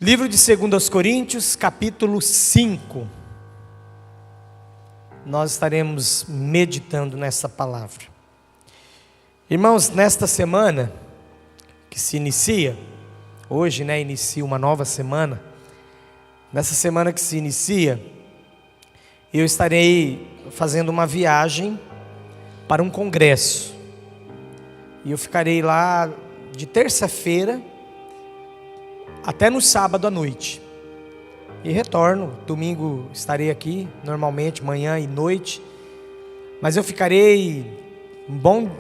Livro de 2 Coríntios, capítulo 5. Nós estaremos meditando nessa palavra. Irmãos, nesta semana que se inicia, hoje, inicia uma nova semana. Nessa semana que se inicia, eu estarei fazendo uma viagem para um congresso. E eu ficarei lá de terça-feira até no sábado à noite. E retorno, domingo estarei aqui, normalmente, manhã e noite. Mas eu ficarei um bom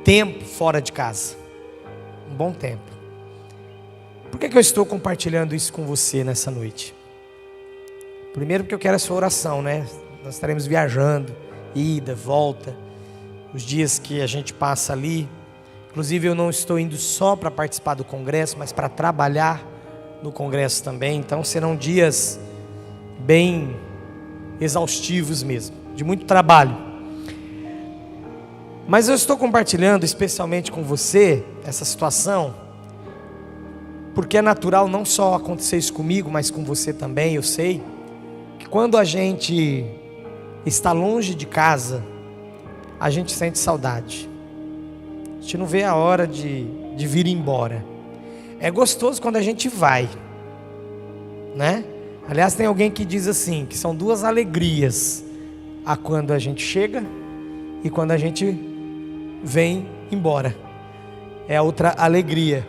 tempo fora de casa. Um bom tempo. Por que eu estou compartilhando isso com você nessa noite? Primeiro porque eu quero a sua oração, Nós estaremos viajando, ida, volta. Os dias que a gente passa ali. Inclusive eu não estou indo só para participar do congresso, mas para trabalhar no congresso também. Então serão dias bem exaustivos mesmo, de muito trabalho. Mas eu estou compartilhando especialmente com você essa situação, porque é natural não só acontecer isso comigo, mas com você também. Eu sei que quando a gente está longe de casa, a gente sente saudade. A gente não vê a hora de vir embora. É gostoso quando a gente vai, Aliás, tem alguém que diz assim, que são duas alegrias: a quando a gente chega e quando a gente vem embora. É a outra alegria.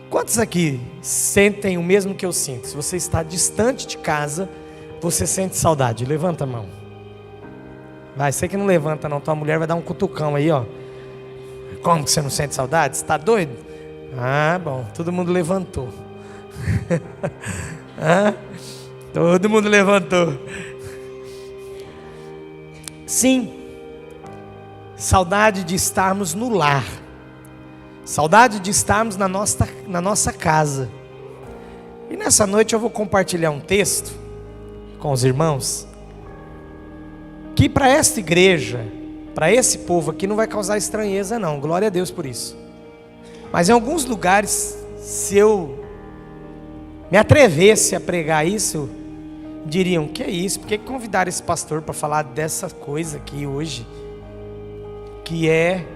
Quantos aqui sentem o mesmo que eu sinto? Se você está distante de casa, você sente saudade? Levanta a mão. Vai, você que não levanta não, tua mulher vai dar um cutucão aí, ó. Como que você não sente saudade? Você está doido? Ah, bom, todo mundo levantou. Todo mundo levantou. Sim, saudade de estarmos no lar. Saudade de estarmos na nossa casa. E nessa noite eu vou compartilhar um texto com os irmãos, que para esta igreja, para esse povo aqui, não vai causar estranheza não, glória a Deus por isso. Mas em alguns lugares, se eu me atrevesse a pregar isso, diriam: que é isso? Por que convidaram esse pastor para falar dessa coisa aqui hoje? Que é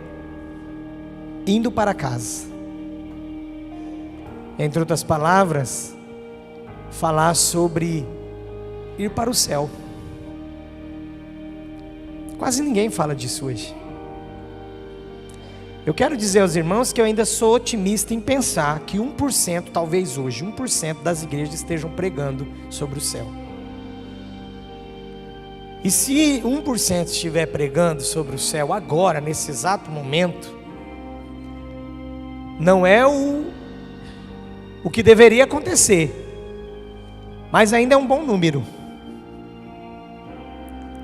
indo para casa. Entre outras palavras, falar sobre ir para o céu. Quase ninguém fala disso hoje. Eu quero dizer aos irmãos que eu ainda sou otimista em pensar que 1%, talvez hoje, 1% das igrejas estejam pregando sobre o céu. E se 1% estiver pregando sobre o céu agora, nesse exato momento, não é o que deveria acontecer, mas ainda é um bom número.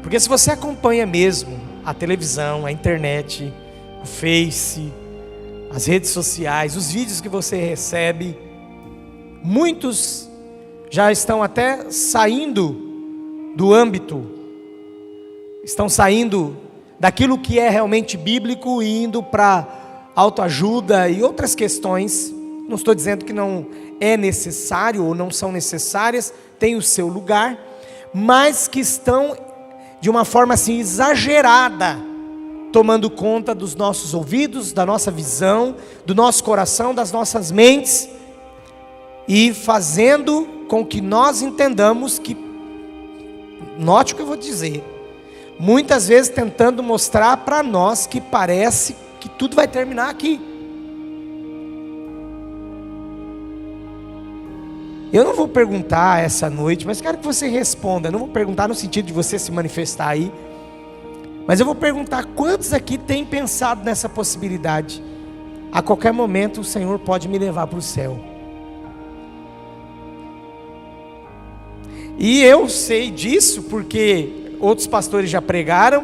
Porque se você acompanha mesmo a televisão, a internet, o Face, as redes sociais, os vídeos que você recebe, muitos já estão até saindo do âmbito, estão saindo daquilo que é realmente bíblico e indo para autoajuda e outras questões. Não estou dizendo que não é necessário ou não são necessárias, tem o seu lugar, mas que estão de uma forma assim exagerada, tomando conta dos nossos ouvidos, da nossa visão, do nosso coração, das nossas mentes, e fazendo com que nós entendamos que, note o que eu vou dizer, muitas vezes tentando mostrar para nós que parece que tudo vai terminar aqui. Eu não vou perguntar essa noite, mas quero que você responda. Eu não vou perguntar no sentido de você se manifestar aí, mas eu vou perguntar: quantos aqui têm pensado nessa possibilidade? A qualquer momento o Senhor pode me levar para o céu. E eu sei disso porque outros pastores já pregaram,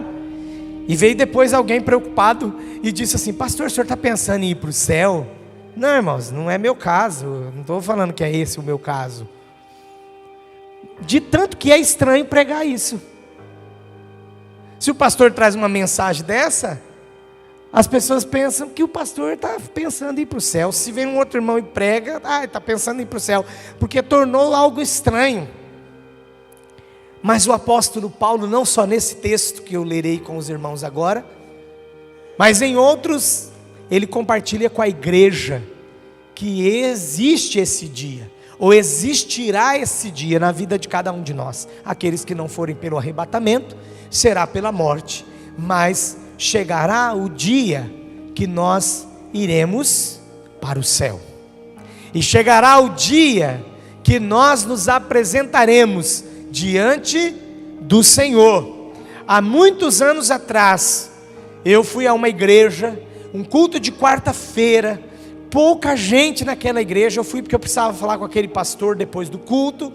e veio depois alguém preocupado e disse assim: pastor, o senhor está pensando em ir para o céu? Não, irmãos, não é meu caso. Não estou falando que é esse o meu caso. De tanto que é estranho pregar isso. Se o pastor traz uma mensagem dessa, As pessoas pensam que o pastor está pensando em ir para o céu. Se vem um outro irmão e prega, está pensando em ir para o céu, porque tornou algo estranho. Mas o apóstolo Paulo, não só nesse texto que eu lerei com os irmãos agora, mas em outros, ele compartilha com a igreja que existe esse dia, ou existirá esse dia na vida de cada um de nós. Aqueles que não forem pelo arrebatamento, será pela morte, mas chegará o dia que nós iremos para o céu, e chegará o dia que nós nos apresentaremos diante do Senhor. Há muitos anos atrás, eu fui a uma igreja, um culto de quarta-feira, pouca gente naquela igreja. Eu fui porque eu precisava falar com aquele pastor depois do culto,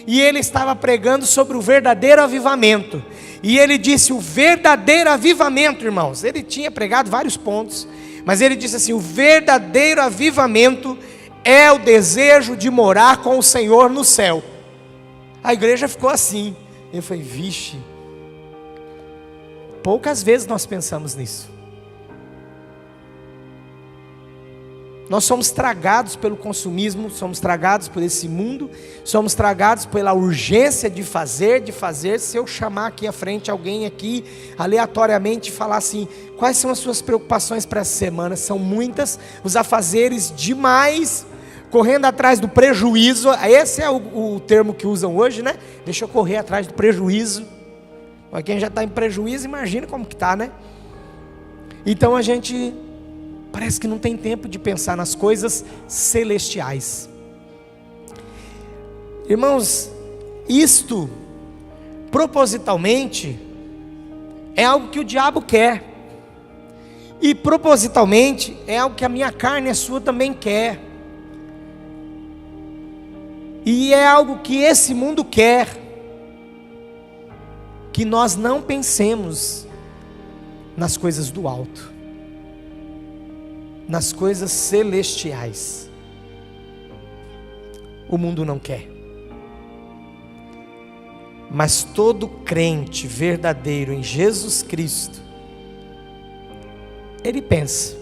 e ele estava pregando sobre o verdadeiro avivamento, e ele disse: o verdadeiro avivamento, irmãos, ele tinha pregado vários pontos, mas ele disse assim: o verdadeiro avivamento é o desejo de morar com o Senhor no céu. A igreja ficou assim. Eu falei: vixe, poucas vezes nós pensamos nisso. Nós somos tragados pelo consumismo, somos tragados por esse mundo, somos tragados pela urgência de fazer. Se eu chamar aqui à frente alguém aqui, aleatoriamente, e falar assim: quais são as suas preocupações para essa semana? São muitas, os afazeres demais, correndo atrás do prejuízo. Esse é o termo que usam hoje, né? Deixa eu correr atrás do prejuízo. Mas quem já está em prejuízo, imagina como que está, né? Então a gente parece que não tem tempo de pensar nas coisas celestiais. Irmãos, isto propositalmente é algo que o diabo quer, e propositalmente é algo que a minha carne e a sua também quer, e é algo que esse mundo quer, que nós não pensemos nas coisas do alto, nas coisas celestiais. O mundo não quer. Mas todo crente verdadeiro em Jesus Cristo, ele pensa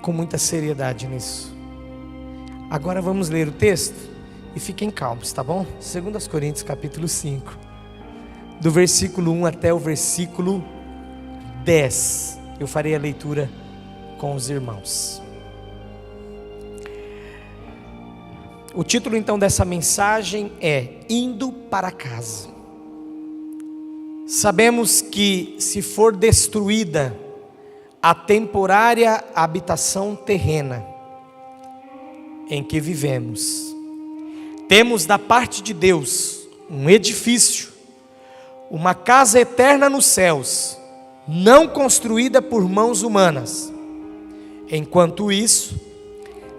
com muita seriedade nisso. Agora vamos ler o texto e fiquem calmos, tá bom? 2 Coríntios capítulo 5, do versículo 1 até o versículo 10. Eu farei a leitura com os irmãos. O título então dessa mensagem é Indo para Casa. Sabemos que se for destruída a temporária habitação terrena em que vivemos, temos da parte de Deus um edifício, uma casa eterna nos céus, não construída por mãos humanas. Enquanto isso,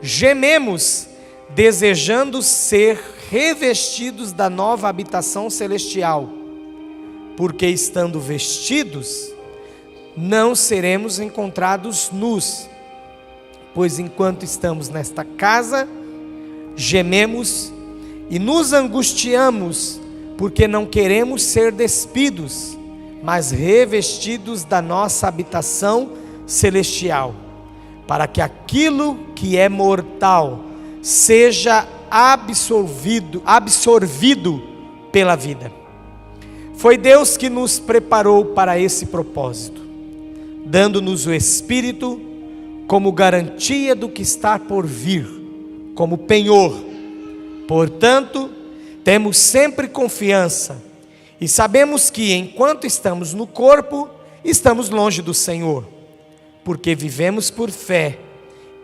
gememos, desejando ser revestidos da nova habitação celestial, porque estando vestidos, não seremos encontrados nus, pois enquanto estamos nesta casa, gememos e nos angustiamos, porque não queremos ser despidos, mas revestidos da nossa habitação celestial, para que aquilo que é mortal seja absorvido pela vida. Foi Deus que nos preparou para esse propósito, dando-nos o Espírito como garantia do que está por vir, como penhor. Portanto, temos sempre confiança e sabemos que enquanto estamos no corpo, estamos longe do Senhor, porque vivemos por fé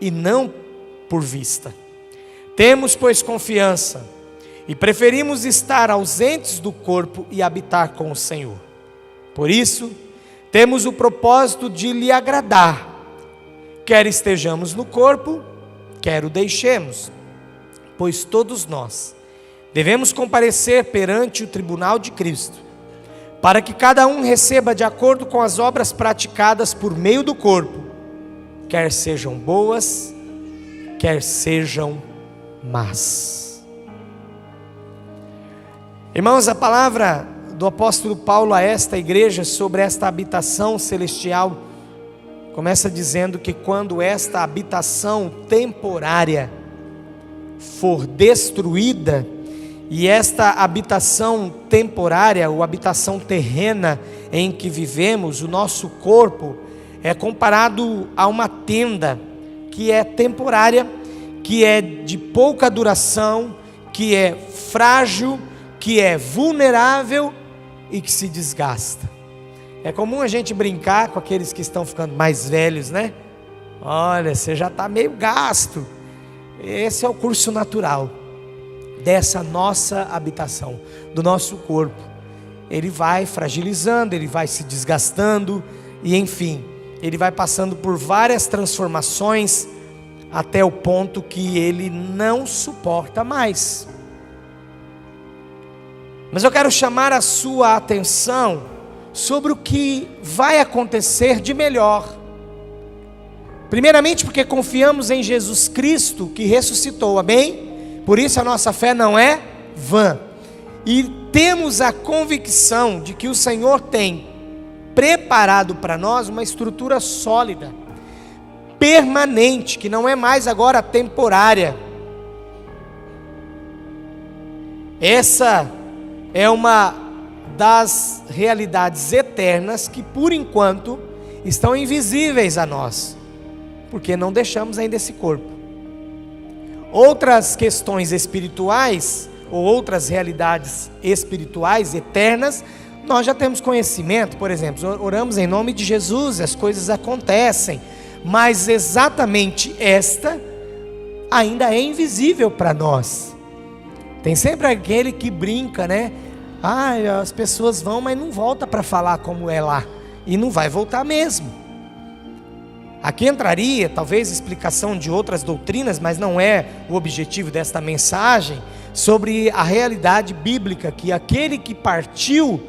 e não por vista. Temos, pois, confiança e preferimos estar ausentes do corpo e habitar com o Senhor. Por isso, temos o propósito de lhe agradar, quer estejamos no corpo, quer o deixemos, pois todos nós devemos comparecer perante o tribunal de Cristo, para que cada um receba de acordo com as obras praticadas por meio do corpo, quer sejam boas, quer sejam más. Irmãos, a palavra do apóstolo Paulo a esta igreja sobre esta habitação celestial começa dizendo que quando esta habitação temporária for destruída, e esta habitação temporária, ou habitação terrena em que vivemos, o nosso corpo, é comparado a uma tenda que é temporária, que é de pouca duração, que é frágil, que é vulnerável e que se desgasta. É comum a gente brincar com aqueles que estão ficando mais velhos, né? Olha, você já está meio gasto. Esse é o curso natural dessa nossa habitação, do nosso corpo. Ele vai fragilizando, ele vai se desgastando e enfim, ele vai passando por várias transformações até o ponto que ele não suporta mais. Mas eu quero chamar a sua atenção sobre o que vai acontecer de melhor. Primeiramente porque confiamos em Jesus Cristo que ressuscitou, amém? Por isso a nossa fé não é vã. E temos a convicção de que o Senhor tem preparado para nós uma estrutura sólida, permanente, que não é mais agora temporária. Essa é uma das realidades eternas que por enquanto estão invisíveis a nós, porque não deixamos ainda esse corpo. Outras questões espirituais, ou outras realidades espirituais eternas, nós já temos conhecimento. Por exemplo, oramos em nome de Jesus, as coisas acontecem, mas exatamente esta ainda é invisível para nós. Tem sempre aquele que brinca, né? As pessoas vão, mas não volta para falar como é lá, e não vai voltar mesmo. Aqui entraria talvez explicação de outras doutrinas, mas não é o objetivo desta mensagem, sobre a realidade bíblica, que aquele que partiu,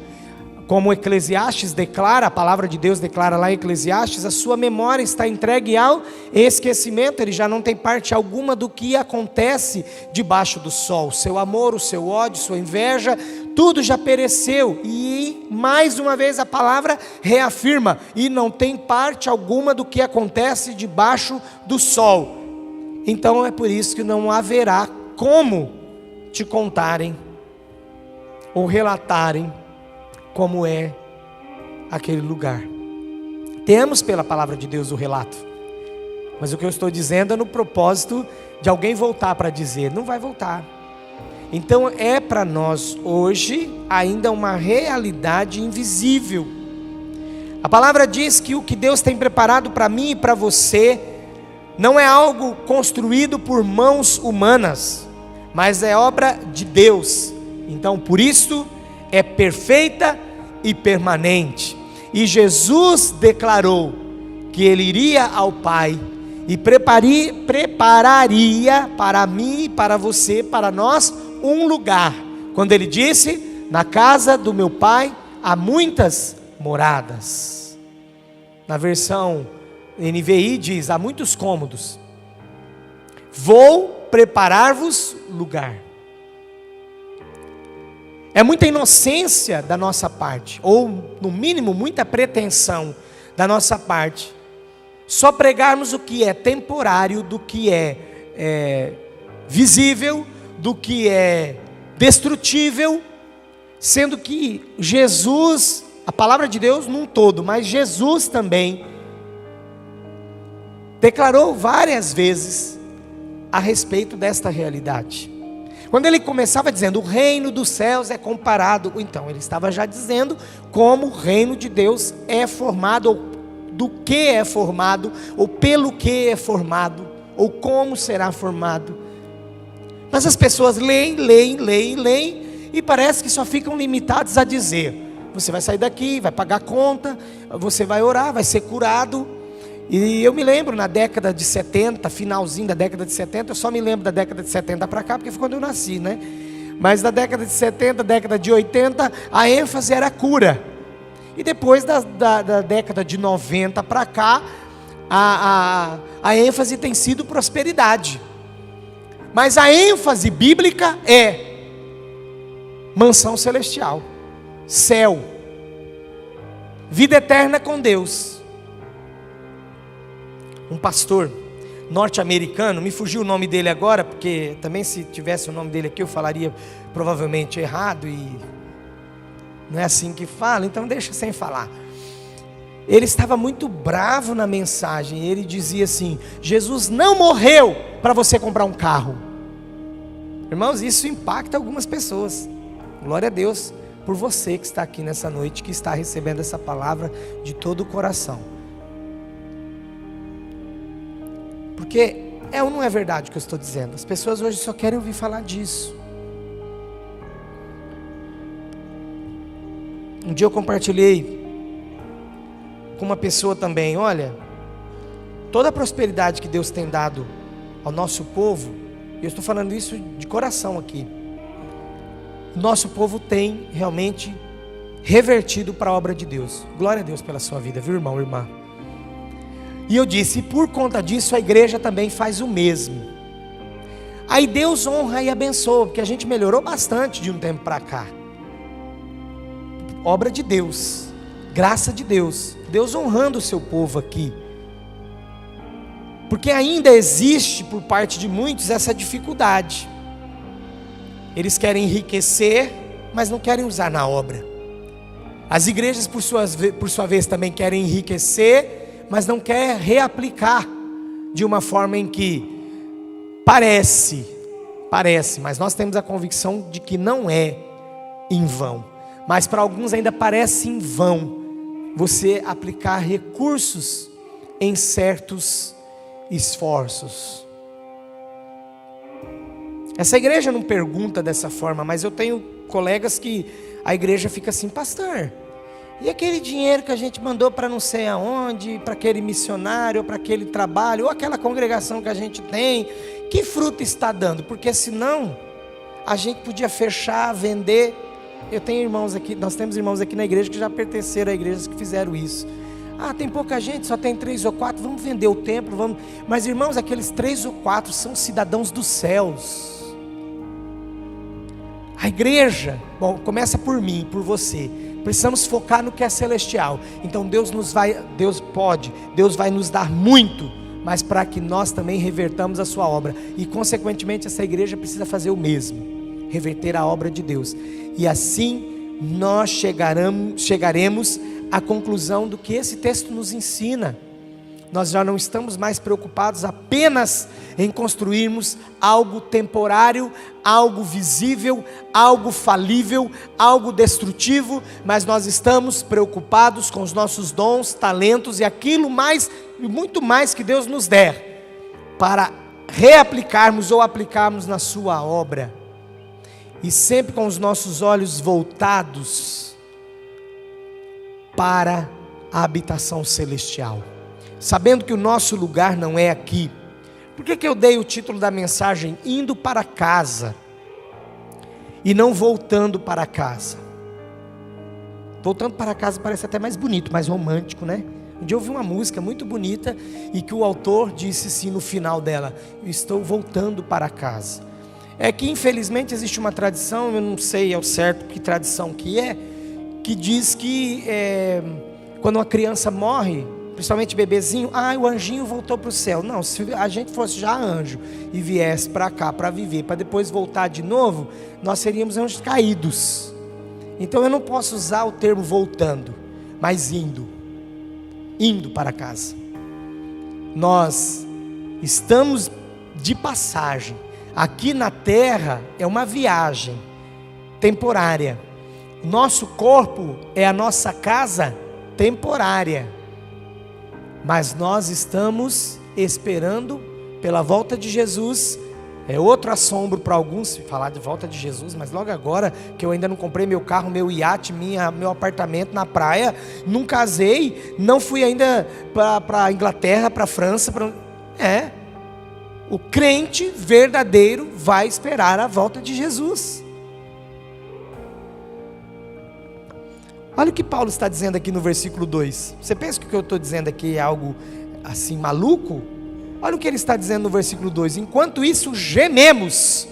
como Eclesiastes declara, a palavra de Deus declara lá em Eclesiastes, a sua memória está entregue ao esquecimento, ele já não tem parte alguma do que acontece debaixo do sol. O seu amor, o seu ódio, sua inveja, tudo já pereceu. E mais uma vez a palavra reafirma, e não tem parte alguma do que acontece debaixo do sol. Então é por isso que não haverá como te contarem ou relatarem como é aquele lugar. Temos pela palavra de Deus o relato, mas o que eu estou dizendo é no propósito de alguém voltar para dizer, não vai voltar. Então é para nós hoje ainda uma realidade invisível. A palavra diz que o que Deus tem preparado para mim e para você não é algo construído por mãos humanas, mas é obra de Deus. Então por isso é perfeita e permanente. E Jesus declarou que Ele iria ao Pai e prepararia para mim, para você, para nós um lugar. Quando Ele disse, na casa do meu Pai há muitas moradas. Na versão NVI diz, há muitos cômodos. Vou preparar-vos lugar. É muita inocência da nossa parte, ou no mínimo muita pretensão da nossa parte, só pregarmos o que é temporário, do que é visível, do que é destrutível, sendo que Jesus, a palavra de Deus num todo, mas Jesus também declarou várias vezes a respeito desta realidade. Quando ele começava dizendo, o reino dos céus é comparado, então ele estava já dizendo como o reino de Deus é formado, ou do que é formado, ou pelo que é formado, ou como será formado. Mas as pessoas leem, e parece que só ficam limitados a dizer, você vai sair daqui, vai pagar conta, você vai orar, vai ser curado. E eu me lembro na década de 70, finalzinho da década de 70, eu só me lembro da década de 70 para cá, porque foi quando eu nasci, né? Mas da década de 70, década de 80, a ênfase era cura. E depois da década de 90 para cá, a ênfase tem sido prosperidade. Mas a ênfase bíblica é mansão celestial. céu, vida eterna com Deus. Um pastor norte-americano, me fugiu o nome dele agora, porque também se tivesse o nome dele aqui eu falaria provavelmente errado, e não é assim que fala, então deixa sem falar. Ele estava muito bravo na mensagem, ele dizia assim: Jesus não morreu para você comprar um carro. Irmãos, isso impacta algumas pessoas. Glória a Deus por você que está aqui nessa noite, que está recebendo essa palavra de todo o coração. Porque é ou não é verdade o que eu estou dizendo? As pessoas hoje só querem ouvir falar disso. Um dia eu compartilhei com uma pessoa também: olha, toda a prosperidade que Deus tem dado ao nosso povo, eu estou falando isso de coração aqui, nosso povo tem realmente revertido para a obra de Deus. Glória a Deus pela sua vida, viu, irmão, irmã? E eu disse, e por conta disso a igreja também faz o mesmo. Aí Deus honra e abençoa, porque a gente melhorou bastante de um tempo para cá. Obra de Deus, graça de Deus, Deus honrando o seu povo aqui. Porque ainda existe por parte de muitos essa dificuldade. Eles querem enriquecer, mas não querem usar na obra. As igrejas por sua vez também querem enriquecer, mas não quer reaplicar de uma forma em que parece, mas nós temos a convicção de que não é em vão. Mas para alguns ainda parece em vão você aplicar recursos em certos esforços. Essa igreja não pergunta dessa forma, mas eu tenho colegas que a igreja fica assim: pastor, e aquele dinheiro que a gente mandou para não sei aonde, para aquele missionário, para aquele trabalho, ou aquela congregação que a gente tem, que fruto está dando? Porque senão a gente podia fechar, vender. Eu tenho irmãos aqui, nós temos irmãos aqui na igreja que já pertenceram a igrejas que fizeram isso. Ah, tem pouca gente, só tem 3 ou 4, vamos vender o templo, vamos. Mas irmãos, aqueles 3 ou 4 são cidadãos dos céus. A igreja, bom, começa por mim, por você. Precisamos focar no que é celestial. Então Deus vai nos dar muito, mas para que nós também revertamos a sua obra. E consequentemente essa igreja precisa fazer o mesmo, reverter a obra de Deus. E assim nós chegaremos à conclusão do que esse texto nos ensina. Nós já não estamos mais preocupados apenas em construirmos algo temporário, algo visível, algo falível, algo destrutivo, mas nós estamos preocupados com os nossos dons, talentos e aquilo mais, muito mais que Deus nos der, para reaplicarmos ou aplicarmos na sua obra, e sempre com os nossos olhos voltados para a habitação celestial. Sabendo que o nosso lugar não é aqui. Por que eu dei o título da mensagem Indo para Casa e não Voltando para Casa? Voltando para casa parece até mais bonito, mais romântico, né? Um dia eu ouvi uma música muito bonita e que o autor disse assim no final dela: eu estou voltando para casa. É que infelizmente existe uma tradição, eu não sei ao certo que tradição que é, que diz que quando uma criança morre, principalmente bebezinho, o anjinho voltou para o céu. Não, se a gente fosse já anjo e viesse para cá para viver, para depois voltar de novo, nós seríamos anjos caídos. Então eu não posso usar o termo voltando, mas indo para casa. Nós estamos de passagem. Aqui na terra é uma viagem temporária. Nosso corpo é a nossa casa temporária. Mas nós estamos esperando pela volta de Jesus. É outro assombro para alguns falar de volta de Jesus, mas logo agora que eu ainda não comprei meu carro, meu iate, meu apartamento na praia, não casei, não fui ainda para a Inglaterra, para a França. O crente verdadeiro vai esperar a volta de Jesus. Olha o que Paulo está dizendo aqui no versículo 2. Você pensa que o que eu estou dizendo aqui é algo assim maluco? Olha o que ele está dizendo no versículo 2. Enquanto isso gememos,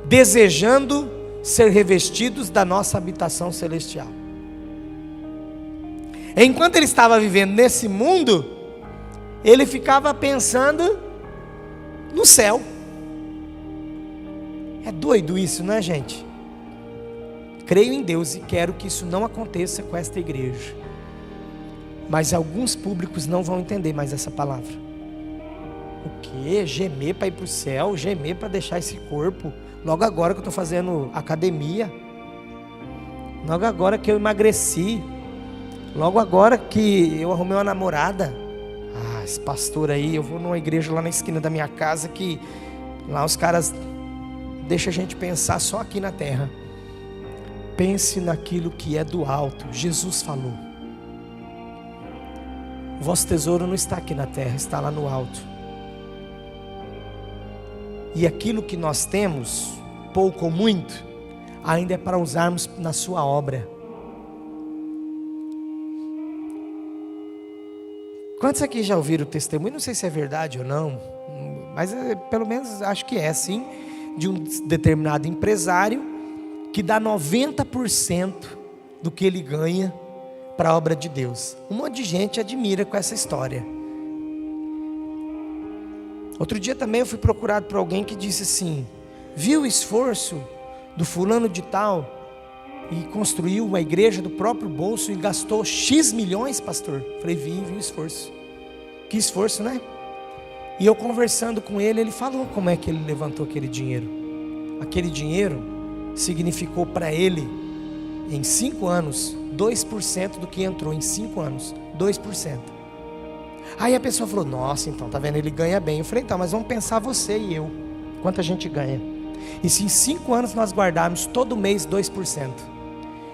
desejando ser revestidos da nossa habitação celestial. Enquanto ele estava vivendo nesse mundo, ele ficava pensando no céu. É doido isso, não é, gente? Creio em Deus e quero que isso não aconteça com esta igreja. Mas alguns públicos não vão entender mais essa palavra. O quê? Gemer para ir para o céu? Gemer para deixar esse corpo? Logo agora que eu estou fazendo academia? Logo agora que eu emagreci? Logo agora que eu arrumei uma namorada? Ah, esse pastor aí, eu vou numa igreja lá na esquina da minha casa que lá os caras deixam a gente pensar só aqui na terra. Pense naquilo que é do alto. Jesus falou: o vosso tesouro não está aqui na terra, está lá no alto. E aquilo que nós temos, pouco ou muito, ainda é para usarmos na sua obra. Quantos aqui já ouviram o testemunho? Não sei se é verdade ou não, mas pelo menos acho que é sim, de um determinado empresário que dá 90% do que ele ganha para a obra de Deus. Um monte de gente admira com essa história. Outro dia também eu fui procurado por alguém que disse assim: viu o esforço do fulano de tal e construiu uma igreja do próprio bolso e gastou X milhões, pastor? Falei, vi o esforço. Que esforço, né? E eu conversando com ele, ele falou como é que ele levantou aquele dinheiro. Aquele dinheiro significou para ele, em 5 anos, 2% do que entrou em 5 anos. 2%. Aí a pessoa falou: nossa, então, tá vendo, ele ganha bem. Eu falei: então, mas vamos pensar você e eu, quanto a gente ganha. E se em 5 anos nós guardarmos todo mês 2%,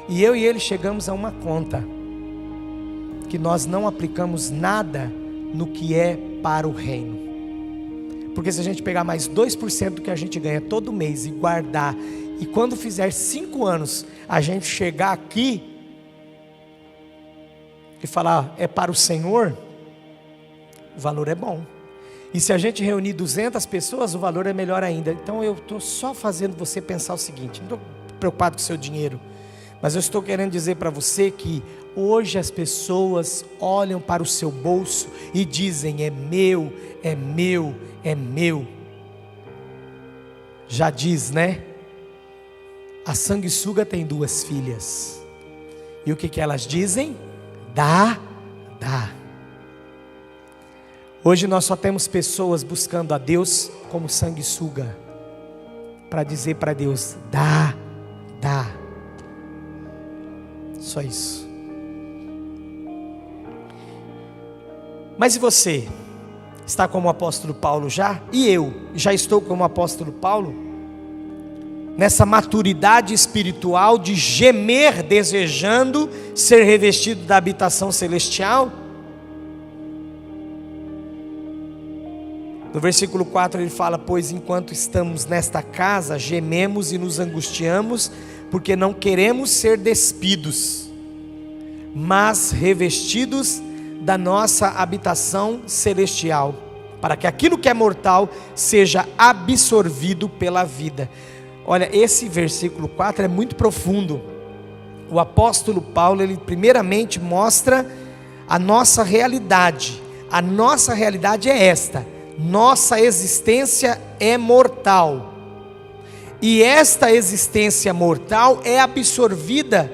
e eu e ele chegamos a uma conta, que nós não aplicamos nada no que é para o reino. Porque se a gente pegar mais 2% do que a gente ganha todo mês e guardar, e quando fizer 5 anos, a gente chegar aqui e falar é para o Senhor, o valor é bom. E se a gente reunir 200 pessoas, o valor é melhor ainda. Então eu estou só fazendo você pensar o seguinte: não estou preocupado com o seu dinheiro, mas eu estou querendo dizer para você que hoje as pessoas olham para o seu bolso e dizem: é meu, é meu, é meu. Já diz, né? A sanguessuga tem 2 filhas. E o que elas dizem? Dá, dá. Hoje nós só temos pessoas buscando a Deus como sanguessuga, para dizer para Deus: dá, dá. Só isso. Mas e você? Está como o apóstolo Paulo já? E eu já estou como o apóstolo Paulo? Nessa maturidade espiritual de gemer desejando ser revestido da habitação celestial? No versículo 4 ele fala: pois enquanto estamos nesta casa, gememos e nos angustiamos, porque não queremos ser despidos, mas revestidos da nossa habitação celestial, para que aquilo que é mortal seja absorvido pela vida. Olha, esse versículo 4 é muito profundo. O apóstolo Paulo, ele primeiramente mostra a nossa realidade. A nossa realidade é esta: nossa existência é mortal, e esta existência mortal é absorvida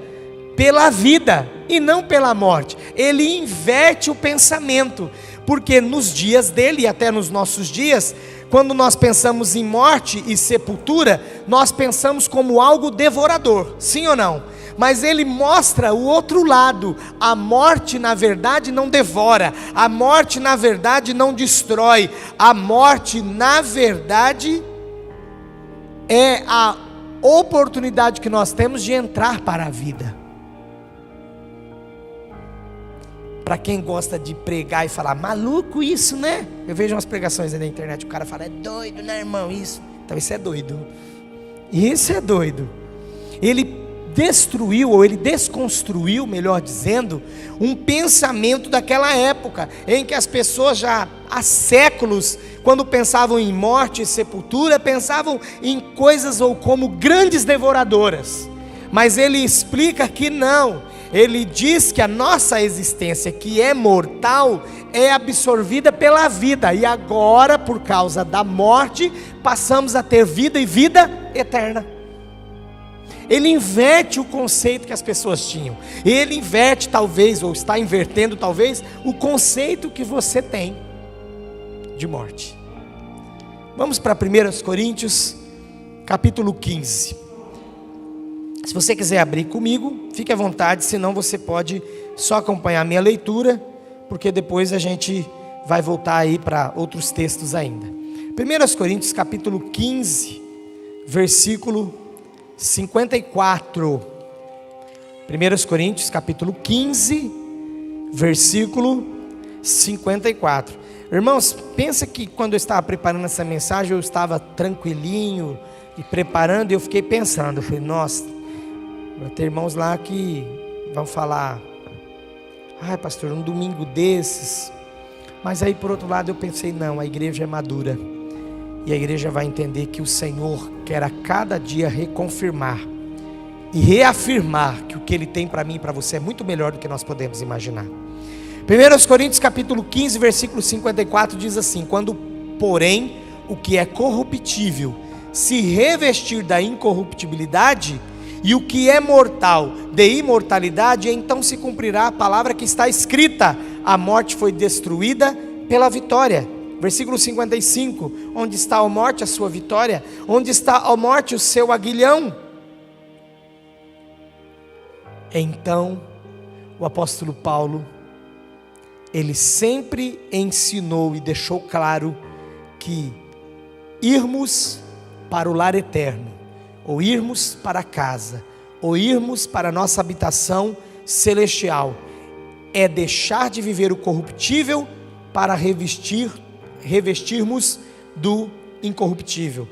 pela vida e não pela morte. Ele inverte o pensamento, porque nos dias dele e até nos nossos dias, quando nós pensamos em morte e sepultura, nós pensamos como algo devorador, sim ou não? Mas ele mostra o outro lado. A morte na verdade não devora, a morte na verdade não destrói, a morte na verdade é a oportunidade que nós temos de entrar para a vida. Para quem gosta de pregar e falar: maluco isso, né? Eu vejo umas pregações aí na internet, o cara fala: é doido, né, irmão? Isso, então isso é doido. Isso é doido. Ele destruiu, ou ele desconstruiu, melhor dizendo, um pensamento daquela época, em que as pessoas já há séculos, quando pensavam em morte e sepultura, pensavam em coisas ou como grandes devoradoras. Mas ele explica que não, Ele diz que a nossa existência, que é mortal, é absorvida pela vida, e agora, por causa da morte, passamos a ter vida e vida eterna. Ele inverte o conceito que as pessoas tinham. Ele inverte talvez, ou está invertendo talvez, o conceito que você tem de morte. Vamos para 1 Coríntios, capítulo 15. Se você quiser abrir comigo, fique à vontade, senão você pode só acompanhar a minha leitura, porque depois a gente vai voltar aí para outros textos ainda. 1 Coríntios, capítulo 15, versículo 54. 1 Coríntios, capítulo 15, versículo 54. Irmãos, pensa que quando eu estava preparando essa mensagem, eu estava tranquilinho e preparando, e eu fiquei pensando, eu falei, nossa, vai ter irmãos lá que vão falar, ai pastor, um domingo desses. Mas aí por outro lado eu pensei, não, a igreja é madura, e a igreja vai entender que o Senhor quer a cada dia reconfirmar e reafirmar que o que Ele tem para mim e para você é muito melhor do que nós podemos imaginar. 1 Coríntios capítulo 15, versículo 54 diz assim: quando porém o que é corruptível se revestir da incorruptibilidade, e o que é mortal de imortalidade, então se cumprirá a palavra que está escrita: a morte foi destruída pela vitória. Versículo 55, onde está a morte, a sua vitória? Onde está a morte, o seu aguilhão? Então, o apóstolo Paulo, ele sempre ensinou e deixou claro que irmos para o lar eterno, ou irmos para casa, ou irmos para a nossa habitação celestial, é deixar de viver o corruptível para revestirmos do incorruptível.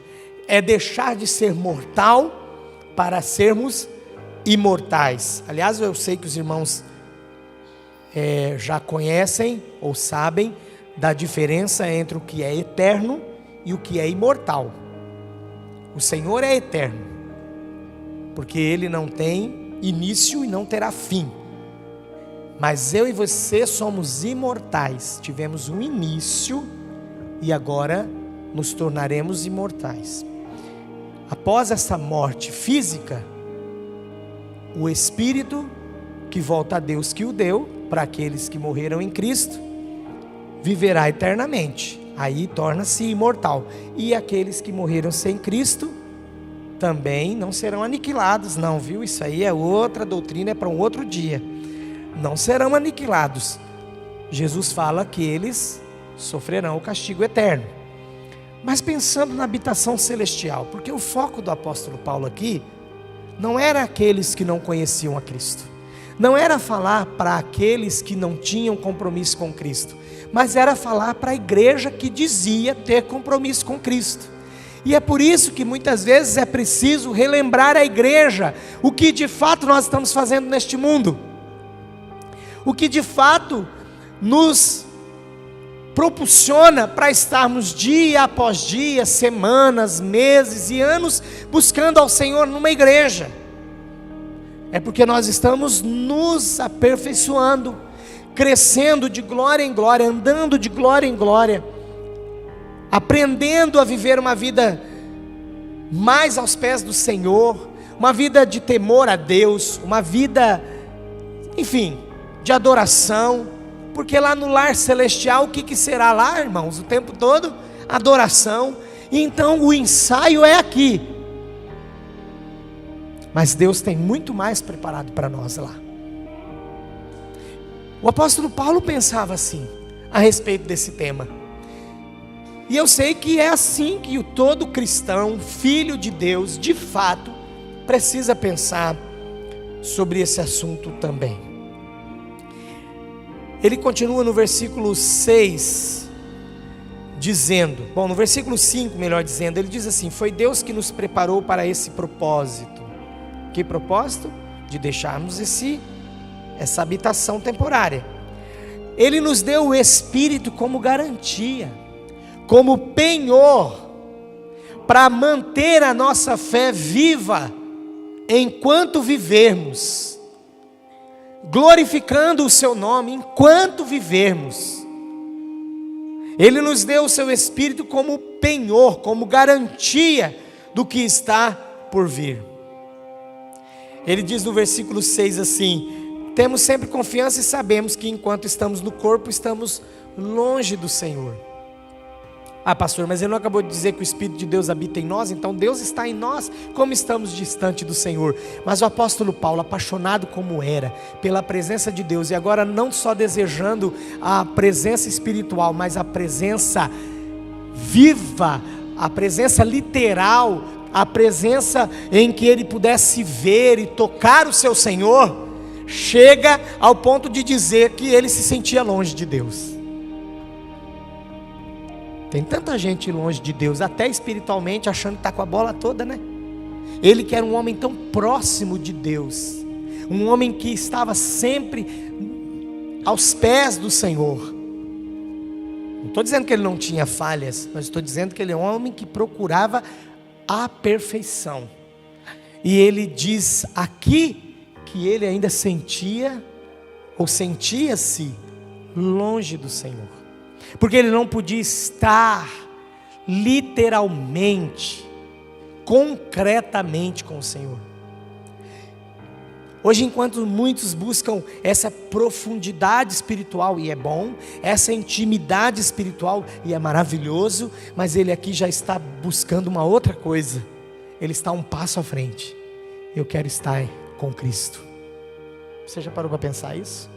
É deixar de ser mortal para sermos imortais. Aliás, eu sei que os irmãos já conhecem ou sabem da diferença entre o que é eterno e o que é imortal. O Senhor é eterno, porque Ele não tem início e não terá fim. Mas eu e você somos imortais. Tivemos um início e agora nos tornaremos imortais. Após essa morte física, o Espírito que volta a Deus que o deu, para aqueles que morreram em Cristo, viverá eternamente. Aí torna-se imortal. E aqueles que morreram sem Cristo também não serão aniquilados, não, viu? Isso aí é outra doutrina, é para um outro dia. Não serão aniquilados. Jesus fala que eles sofrerão o castigo eterno. Mas pensando na habitação celestial, porque o foco do apóstolo Paulo aqui não era aqueles que não conheciam a Cristo, não era falar para aqueles que não tinham compromisso com Cristo, mas era falar para a igreja que dizia ter compromisso com Cristo. E é por isso que muitas vezes é preciso relembrar a igreja o que de fato nós estamos fazendo neste mundo, o que de fato nos propulsiona para estarmos dia após dia, semanas, meses e anos buscando ao Senhor numa igreja. É porque nós estamos nos aperfeiçoando, crescendo de glória em glória, andando de glória em glória, aprendendo a viver uma vida mais aos pés do Senhor, uma vida de temor a Deus, uma vida, enfim, de adoração. Porque lá no lar celestial, o que será lá, irmãos? O tempo todo, adoração. E então o ensaio é aqui. Mas Deus tem muito mais preparado para nós lá. O apóstolo Paulo pensava assim, a respeito desse tema. E eu sei que é assim que o todo cristão, filho de Deus, de fato, precisa pensar sobre esse assunto também. Ele continua no versículo 6, dizendo, no versículo 5, melhor dizendo, ele diz assim: foi Deus que nos preparou para esse propósito. Que propósito? De deixarmos essa habitação temporária. Ele nos deu o Espírito como garantia, como penhor, para manter a nossa fé viva enquanto vivermos. glorificando o seu nome enquanto vivermos. Ele nos deu o seu Espírito como penhor, como garantia do que está por vir. Ele diz no versículo 6 assim: temos sempre confiança e sabemos que enquanto estamos no corpo, estamos longe do Senhor. Ah, pastor, mas ele não acabou de dizer que o Espírito de Deus habita em nós? Então Deus está em nós, como estamos distante do Senhor. Mas o apóstolo Paulo, apaixonado como era pela presença de Deus, e agora não só desejando a presença espiritual, mas a presença viva, a presença literal, a presença em que ele pudesse ver e tocar o seu Senhor, chega ao ponto de dizer que ele se sentia longe de Deus. Tem tanta gente longe de Deus, até espiritualmente, achando que está com a bola toda, né? Ele que era um homem tão próximo de Deus, um homem que estava sempre aos pés do Senhor. Não estou dizendo que ele não tinha falhas, mas estou dizendo que ele é um homem que procurava a perfeição. E ele diz aqui que ele ainda sentia, ou sentia-se longe do Senhor. Porque ele não podia estar literalmente, concretamente com o Senhor. Hoje, enquanto muitos buscam essa profundidade espiritual, e é bom, essa intimidade espiritual, e é maravilhoso, mas ele aqui já está buscando uma outra coisa. Ele está um passo à frente. Eu quero estar com Cristo. Você já parou para pensar isso?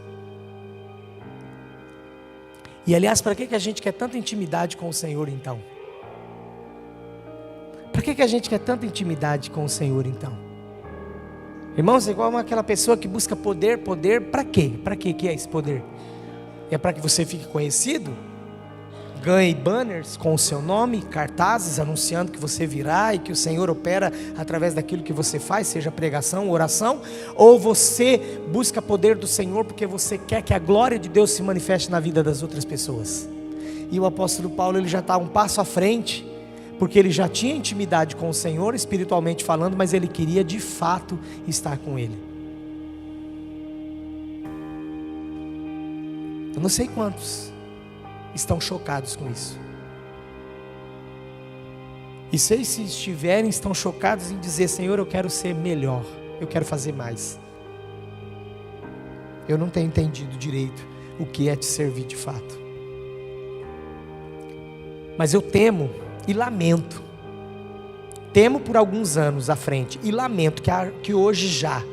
E aliás, para que a gente quer tanta intimidade com o Senhor então? Para que a gente quer tanta intimidade com o Senhor então? Irmãos, é igual aquela pessoa que busca poder, para quê? Para que é esse poder? É para que você fique conhecido? Ganhe banners com o seu nome, cartazes anunciando que você virá e que o Senhor opera através daquilo que você faz, seja pregação, oração? Ou você busca poder do Senhor porque você quer que a glória de Deus se manifeste na vida das outras pessoas? E o apóstolo Paulo, ele já está um passo à frente, porque ele já tinha intimidade com o Senhor, espiritualmente falando, mas ele queria de fato estar com Ele. Eu não sei quantos estão chocados com isso. E se estiverem, estão chocados em dizer: Senhor, eu quero ser melhor, eu quero fazer mais. Eu não tenho entendido direito o que é te servir de fato. Mas eu temo e lamento. Temo por alguns anos à frente e lamento que hoje já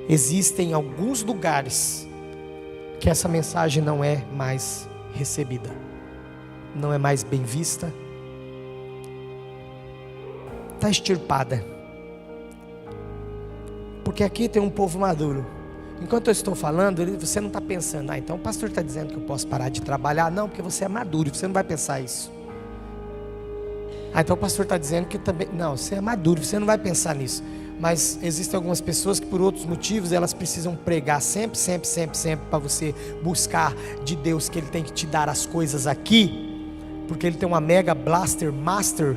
existem alguns lugares que essa mensagem não é mais recebida, não é mais bem vista, está extirpada. Porque aqui tem um povo maduro. Enquanto eu estou falando, você não está pensando: então o pastor está dizendo que eu posso parar de trabalhar. Não, porque você é maduro, você não vai pensar isso. Então o pastor está dizendo que também... Não, você é maduro, você não vai pensar nisso. Mas existem algumas pessoas que por outros motivos elas precisam pregar sempre para você buscar de Deus que Ele tem que te dar as coisas aqui, porque Ele tem uma mega blaster, master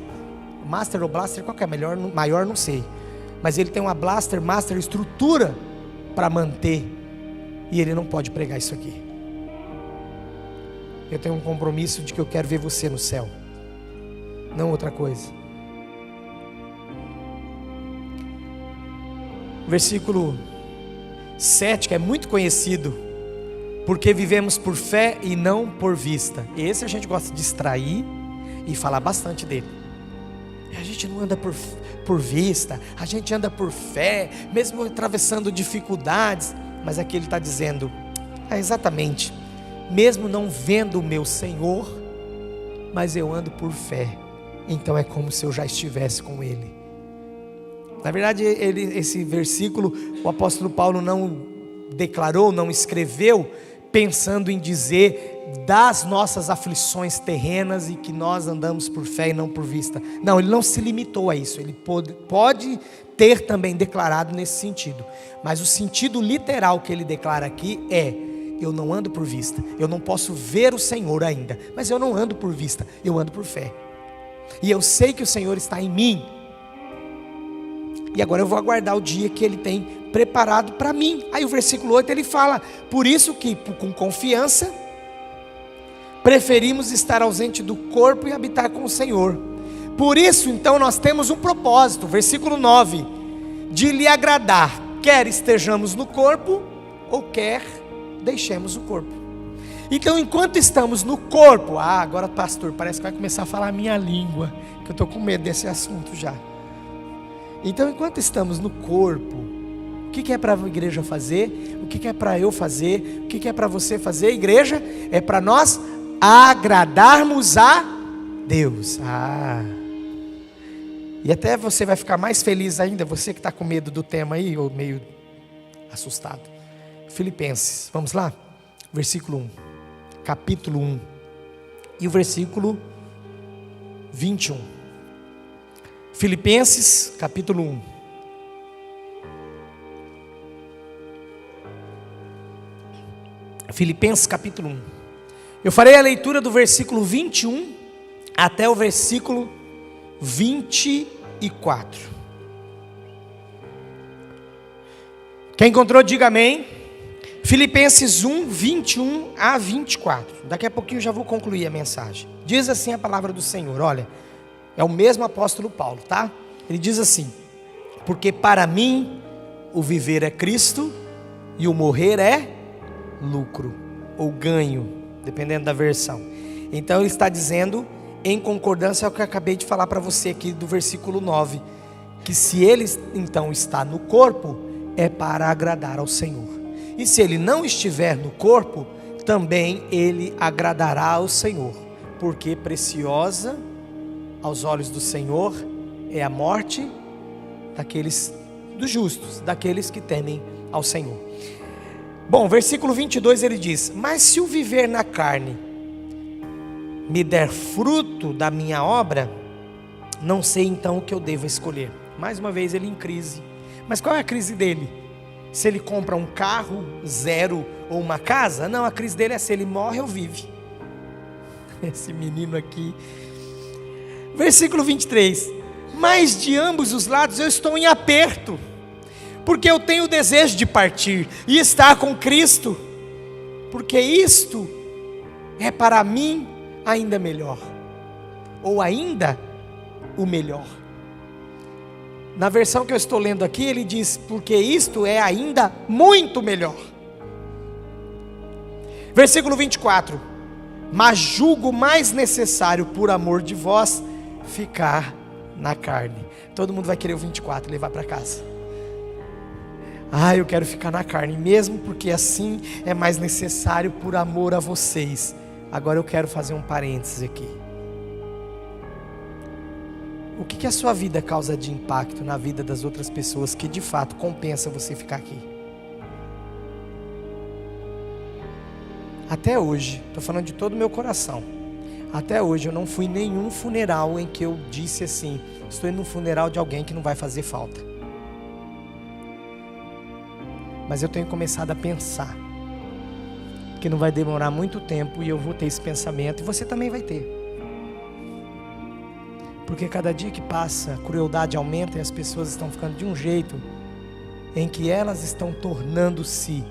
ou blaster, qual que é maior não sei, mas Ele tem uma blaster, master, estrutura para manter, e Ele não pode pregar isso aqui. Eu tenho um compromisso de que eu quero ver você no céu, não outra coisa. Versículo 7, que é muito conhecido: porque vivemos por fé e não por vista. Esse a gente gosta de extrair e falar bastante dele. A gente não anda por vista, a gente anda por fé, mesmo atravessando dificuldades. Mas aqui ele está dizendo: exatamente, mesmo não vendo o meu Senhor, mas eu ando por fé, então é como se eu já estivesse com Ele. Na verdade, esse versículo, o apóstolo Paulo não declarou, não escreveu, pensando em dizer das nossas aflições terrenas e que nós andamos por fé e não por vista. Não, ele não se limitou a isso. Ele pode ter também declarado nesse sentido. Mas o sentido literal que ele declara aqui é: eu não ando por vista. Eu não posso ver o Senhor ainda, mas eu não ando por vista, eu ando por fé. E eu sei que o Senhor está em mim. E agora eu vou aguardar o dia que Ele tem preparado para mim. Aí o versículo 8 ele fala: por isso que com confiança preferimos estar ausente do corpo e habitar com o Senhor. Por isso então nós temos um propósito, versículo 9, de lhe agradar, quer estejamos no corpo ou quer deixemos o corpo. Então enquanto estamos no corpo, agora pastor, parece que vai começar a falar a minha língua, que eu estou com medo desse assunto já. Então enquanto estamos no corpo, o que é para a igreja fazer? O que é para eu fazer? O que é para você fazer, igreja? É para nós agradarmos a Deus. E até você vai ficar mais feliz ainda, você que está com medo do tema aí, ou meio assustado. Filipenses, vamos lá? Versículo 1, capítulo 1, e o versículo 21. Filipenses, capítulo 1. Filipenses, capítulo 1. Eu farei a leitura do versículo 21 até o versículo 24. Quem encontrou, diga amém. Filipenses 1, 21 a 24. Daqui a pouquinho eu já vou concluir a mensagem. Diz assim a palavra do Senhor, olha, é o mesmo apóstolo Paulo, tá? Ele diz assim: porque para mim o viver é Cristo e o morrer é lucro ou ganho, dependendo da versão. Então ele está dizendo, em concordância ao que eu acabei de falar para você aqui do versículo 9, que se ele então está no corpo, é para agradar ao Senhor. E se ele não estiver no corpo, também ele agradará ao Senhor, porque preciosa aos olhos do Senhor é a morte daqueles dos justos, daqueles que temem ao Senhor. Bom, versículo 22 ele diz: mas se o viver na carne me der fruto da minha obra, não sei então o que eu devo escolher. Mais uma vez ele em crise. Mas qual é a crise dele? Se ele compra um carro zero ou uma casa? Não, a crise dele é se ele morre ou vive. Esse menino aqui. Versículo 23. Mas de ambos os lados eu estou em aperto, porque eu tenho o desejo de partir e estar com Cristo, porque isto é para mim ainda melhor, ou ainda o melhor. Na versão que eu estou lendo aqui, ele diz: porque isto é ainda muito melhor. Versículo 24. Mas julgo mais necessário, por amor de vós, ficar na carne. Todo mundo vai querer o 24 e levar para casa. Eu quero ficar na carne mesmo, porque assim é mais necessário por amor a vocês. Agora eu quero fazer um parênteses aqui. O que a sua vida causa de impacto na vida das outras pessoas que de fato compensa você ficar aqui? Até hoje, estou falando de todo o meu coração, até hoje eu não fui em nenhum funeral em que eu disse assim: estou indo num funeral de alguém que não vai fazer falta. Mas eu tenho começado a pensar que não vai demorar muito tempo e eu vou ter esse pensamento, e você também vai ter. Porque cada dia que passa, a crueldade aumenta e as pessoas estão ficando de um jeito em que elas estão tornando-se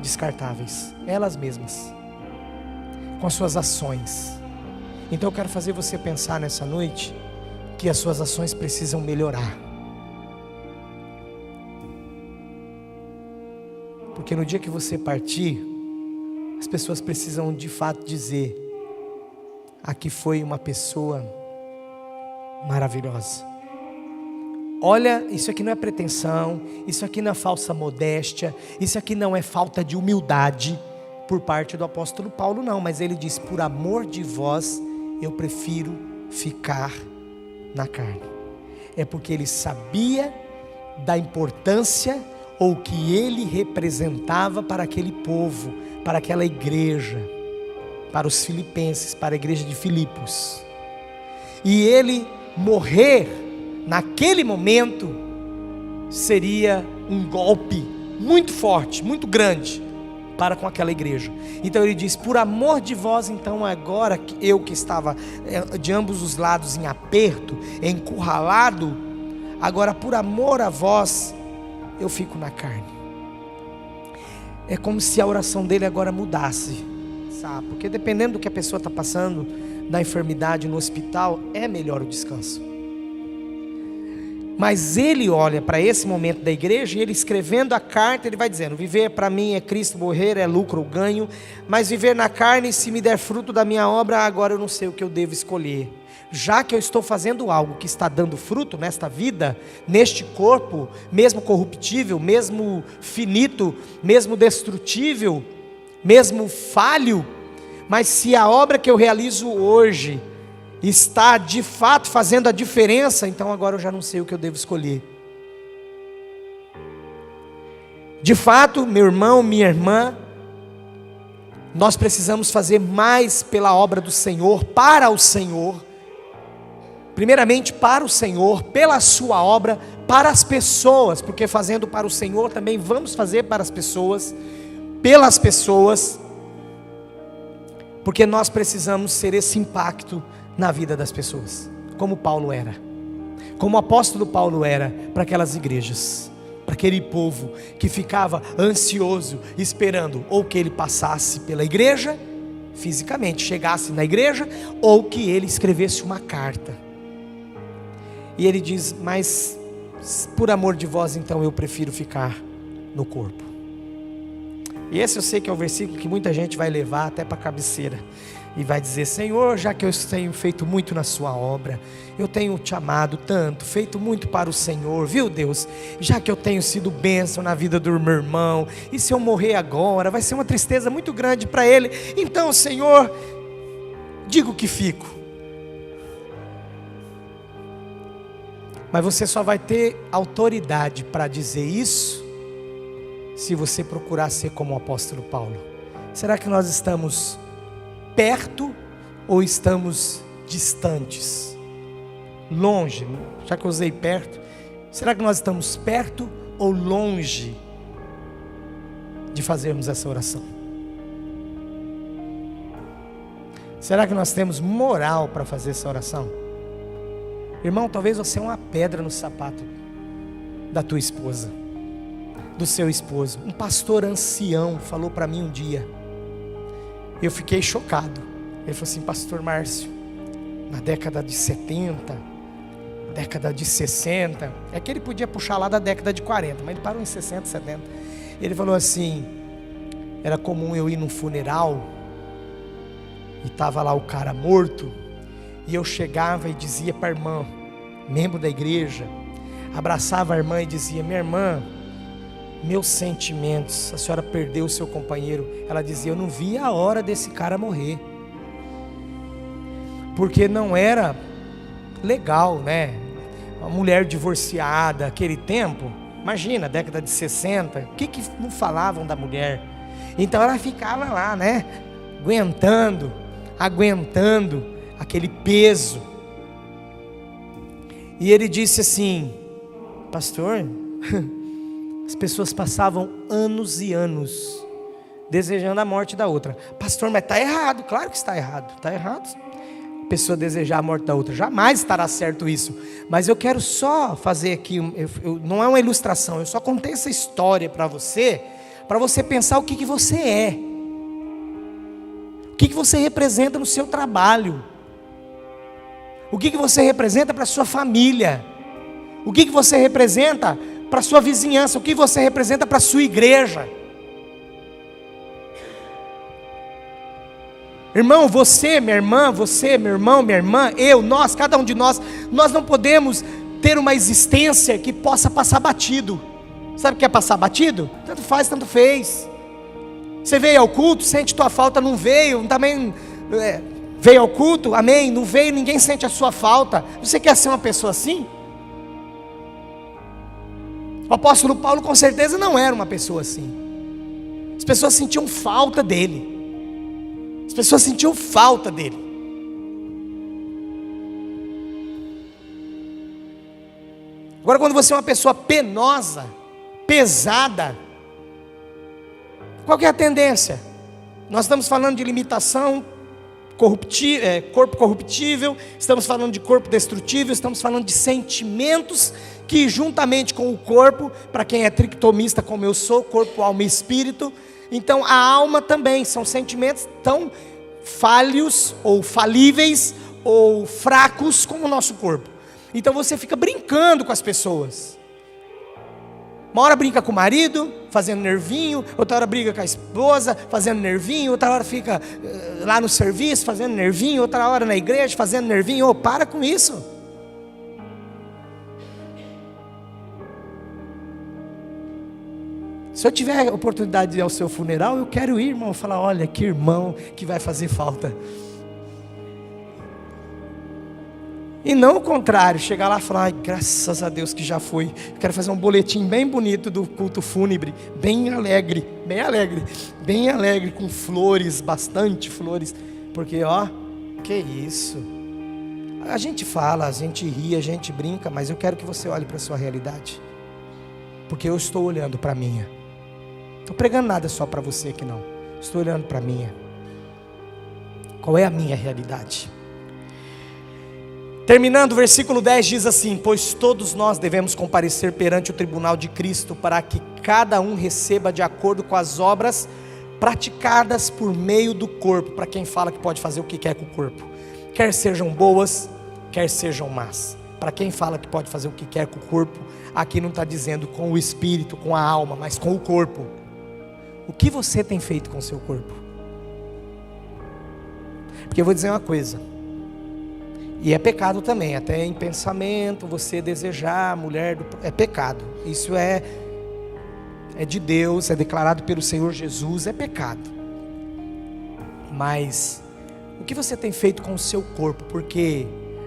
descartáveis, elas mesmas, com as suas ações. Então eu quero fazer você pensar nessa noite que as suas ações precisam melhorar. Porque no dia que você partir, as pessoas precisam de fato dizer: aqui foi uma pessoa maravilhosa. Olha, isso aqui não é pretensão, isso aqui não é falsa modéstia, isso aqui não é falta de humildade por parte do apóstolo Paulo, não. Mas ele diz: por amor de vós, eu prefiro ficar na carne. É porque ele sabia da importância, ou que ele representava para aquele povo, para aquela igreja, para os filipenses, para a igreja de Filipos. E ele morrer naquele momento seria um golpe muito forte, muito grande para com aquela igreja. Então ele diz: por amor de vós, então agora eu que estava de ambos os lados em aperto, encurralado, agora por amor a vós eu fico na carne. É como se a oração dele agora mudasse, sabe? Porque dependendo do que a pessoa está passando, da enfermidade no hospital, é melhor o descanso. Mas ele olha para esse momento da igreja e ele escrevendo a carta, ele vai dizendo: viver para mim é Cristo, morrer é lucro ou ganho, mas viver na carne, se me der fruto da minha obra, agora eu não sei o que eu devo escolher. Já que eu estou fazendo algo que está dando fruto nesta vida, neste corpo, mesmo corruptível, mesmo finito, mesmo destrutível, mesmo falho, mas se a obra que eu realizo hoje está de fato fazendo a diferença, então agora eu já não sei o que eu devo escolher. De fato, meu irmão, minha irmã, nós precisamos fazer mais pela obra do Senhor, para o Senhor, primeiramente para o Senhor, pela sua obra, para as pessoas, porque fazendo para o Senhor também vamos fazer para as pessoas, pelas pessoas, porque nós precisamos ser esse impacto na vida das pessoas, como Paulo era, como o apóstolo Paulo era para aquelas igrejas, para aquele povo que ficava ansioso, esperando ou que ele passasse pela igreja, fisicamente, chegasse na igreja, ou que ele escrevesse uma carta. E ele diz: mas por amor de vós, então eu prefiro ficar no corpo. E esse eu sei que é o versículo que muita gente vai levar até para a cabeceira e vai dizer: Senhor, já que eu tenho feito muito na sua obra, eu tenho te amado tanto, feito muito para o Senhor, viu Deus, já que eu tenho sido bênção na vida do meu irmão, e se eu morrer agora, vai ser uma tristeza muito grande para ele, então Senhor, digo que fico. Mas você só vai ter autoridade para dizer isso se você procurar ser como o apóstolo Paulo. Será que nós estamos perto ou estamos distantes? Longe, já que eu usei perto, será que nós estamos perto ou longe de fazermos essa oração? Será que nós temos moral para fazer essa oração? Irmão, talvez você é uma pedra no sapato da tua esposa, do seu esposo. Um pastor ancião falou para mim um dia, eu fiquei chocado. Ele falou assim: pastor Márcio, na década de 70, década de 60, é que ele podia puxar lá da década de 40, mas ele parou em 60, 70. Ele falou assim: era comum eu ir num funeral e estava lá o cara morto, e eu chegava e dizia para a irmã, membro da igreja, abraçava a irmã e dizia: minha irmã, meus sentimentos, a senhora perdeu o seu companheiro. Ela dizia: eu não vi a hora desse cara morrer, porque não era legal, né? Uma mulher divorciada, aquele tempo, imagina, década de 60, o que não falavam da mulher? Então ela ficava lá, né? Aguentando aquele peso. E ele disse assim: pastor, as pessoas passavam anos e anos desejando a morte da outra. Pastor, mas está errado. Claro que está errado. Está errado a pessoa desejar a morte da outra. Jamais estará certo isso. Mas eu quero só fazer aqui, não é uma ilustração, eu só contei essa história para você pensar o que você é. O que você representa no seu trabalho. O que você representa para a sua família. O que você representa para a sua vizinhança, o que você representa para a sua igreja. Irmão, você, minha irmã, você, meu irmão, minha irmã, eu, nós, cada um de nós não podemos ter uma existência que possa passar batido. Sabe o que é passar batido? Tanto faz, tanto fez. Você veio ao culto, sente tua falta, não veio, também veio ao culto, amém, não veio, ninguém sente a sua falta. Você quer ser uma pessoa assim? O apóstolo Paulo com certeza não era uma pessoa assim. As pessoas sentiam falta dele. Agora, quando você é uma pessoa penosa, pesada, qual que é a tendência? Nós estamos falando de limitação corpo corruptível, estamos falando de corpo destrutível, estamos falando de sentimentos que juntamente com o corpo, para quem é tricotomista como eu sou, corpo, alma e espírito, então a alma também, são sentimentos tão falhos ou falíveis ou fracos como o nosso corpo. Então você fica brincando com as pessoas. Uma hora brinca com o marido, fazendo nervinho, outra hora briga com a esposa, fazendo nervinho, outra hora fica lá no serviço, fazendo nervinho, outra hora na igreja, fazendo nervinho. Oh, para com isso. Se eu tiver a oportunidade de ir ao seu funeral, eu quero ir, irmão, falar, olha, que irmão que vai fazer falta. E não o contrário, chegar lá e falar, ai, graças a Deus que já foi. Quero fazer um boletim bem bonito do culto fúnebre, bem alegre, com flores, bastante flores. Porque, ó, que isso. A gente fala, a gente ri, a gente brinca, mas eu quero que você olhe para a sua realidade. Porque eu estou olhando para a minha. Não estou pregando nada só para você aqui não. Estou olhando para a minha. Qual é a minha realidade? Terminando, o versículo 10 diz assim: pois todos nós devemos comparecer perante o tribunal de Cristo, para que cada um receba de acordo com as obras praticadas por meio do corpo. Para quem fala que pode fazer o que quer com o corpo, quer sejam boas, quer sejam más. Para quem fala que pode fazer o que quer com o corpo, aqui não está dizendo com o espírito, com a alma, mas com o corpo. O que você tem feito com o seu corpo? Porque eu vou dizer uma coisa, e é pecado também, até em pensamento, você desejar a mulher, é pecado. Isso é de Deus, é declarado pelo Senhor Jesus, é pecado. Mas o que você tem feito com o seu corpo? Porque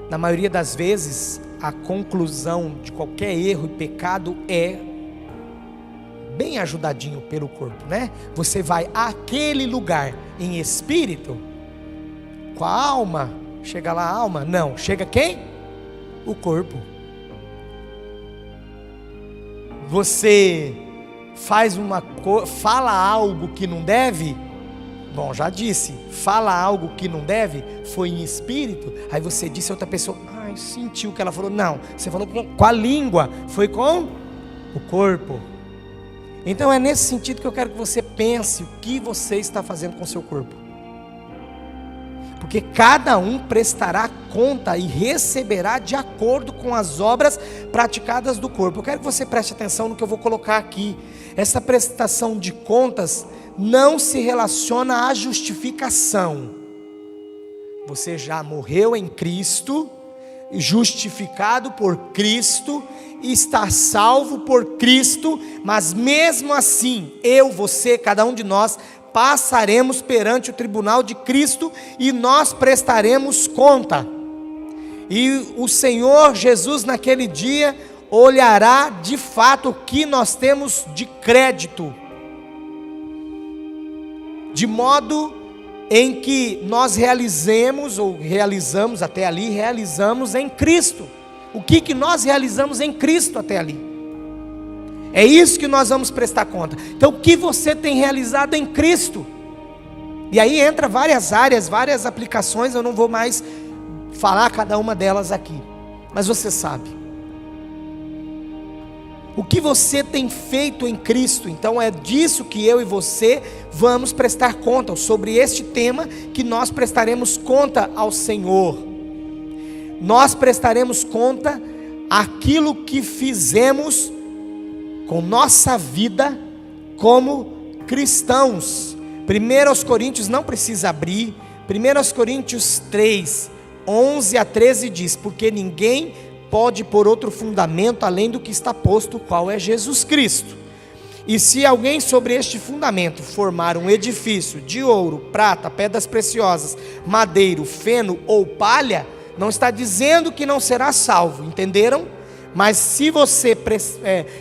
na maioria das vezes a conclusão de qualquer erro e pecado é bem ajudadinho pelo corpo, né? Você vai àquele lugar em espírito, com a alma. Chega lá a alma? Não. Chega quem? O corpo. Você fala algo que não deve? Bom, já disse. Fala algo que não deve? Foi em espírito? Aí você disse a outra pessoa, ai, sentiu o que ela falou. Não, você falou com a língua. Foi com o corpo. Então é nesse sentido que eu quero que você pense o que você está fazendo com o seu corpo. Porque cada um prestará conta e receberá de acordo com as obras praticadas do corpo. Eu quero que você preste atenção no que eu vou colocar aqui. Essa prestação de contas não se relaciona à justificação. Você já morreu em Cristo, justificado por Cristo, está salvo por Cristo, mas mesmo assim, você, cada um de nós, passaremos perante o tribunal de Cristo e nós prestaremos conta. E o Senhor Jesus naquele dia olhará de fato o que nós temos de crédito, de modo em que nós realizamos até ali, realizamos em Cristo. O que nós realizamos em Cristo até ali? É isso que nós vamos prestar conta. Então, o que você tem realizado em Cristo? E aí entra várias áreas, várias aplicações. Eu não vou mais falar cada uma delas aqui, mas você sabe. O que você tem feito em Cristo? Então é disso que eu e você vamos prestar conta, sobre este tema que nós prestaremos conta ao Senhor. Nós prestaremos conta aquilo que fizemos com nossa vida como cristãos. 1 Coríntios, não precisa abrir, 1 Coríntios 3, 11 a 13 diz: porque ninguém pode pôr outro fundamento além do que está posto, o qual é Jesus Cristo. E se alguém sobre este fundamento formar um edifício de ouro, prata, pedras preciosas, madeiro, feno ou palha, não está dizendo que não será salvo, entenderam? Mas se você,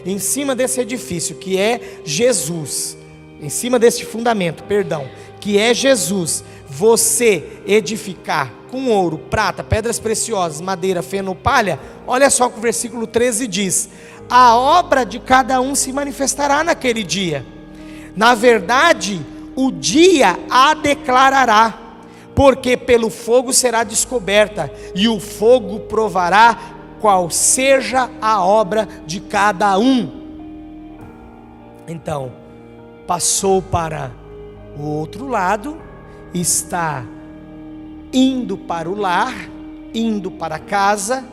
em cima desse edifício, que é Jesus, em cima desse fundamento, que é Jesus, você edificar com ouro, prata, pedras preciosas, madeira, feno, palha, olha só o que o versículo 13 diz: a obra de cada um se manifestará naquele dia. Na verdade, o dia a declarará, porque pelo fogo será descoberta, e o fogo provará qual seja a obra de cada um. Então, passou para o outro lado, está indo para o lar, indo para casa,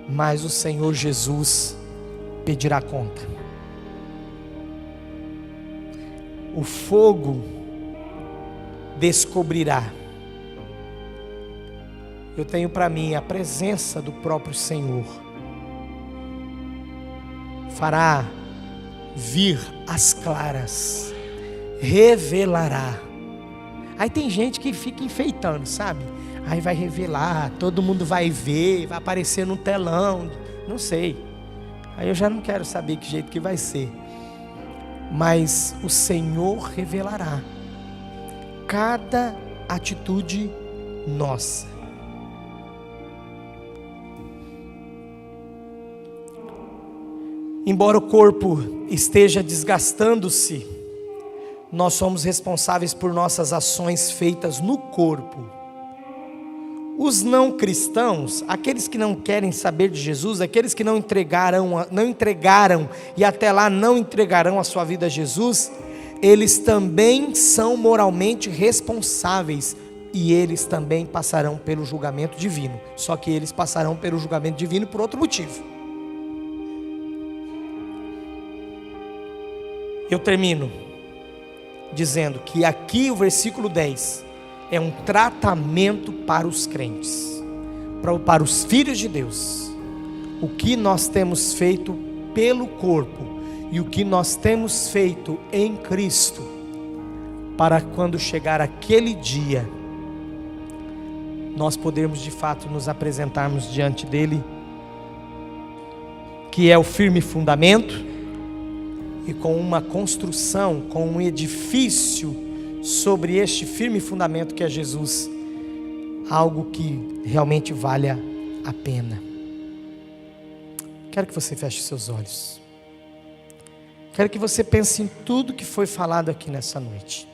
mas o Senhor Jesus pedirá conta. O fogo descobrirá. Eu tenho para mim a presença do próprio Senhor. Fará vir às claras, revelará. Aí tem gente que fica enfeitando, sabe? Aí vai revelar, todo mundo vai ver, vai aparecer no telão, não sei. Aí eu já não quero saber que jeito que vai ser. Mas o Senhor revelará cada atitude nossa. Embora o corpo esteja desgastando-se, nós somos responsáveis por nossas ações feitas no corpo. Os não cristãos, aqueles que não querem saber de Jesus, aqueles que não entregaram e até lá não entregarão a sua vida a Jesus, eles também são moralmente responsáveis e eles também passarão pelo julgamento divino. Só que eles passarão pelo julgamento divino por outro motivo. Eu termino dizendo que aqui o versículo 10 é um tratamento para os crentes, para os filhos de Deus. O que nós temos feito pelo corpo e o que nós temos feito em Cristo, para quando chegar aquele dia, nós podermos de fato nos apresentarmos diante dele, que é o firme fundamento, e com uma construção, com um edifício sobre este firme fundamento que é Jesus, algo que realmente valha a pena. Quero que você feche seus olhos. Quero que você pense em tudo que foi falado aqui nessa noite.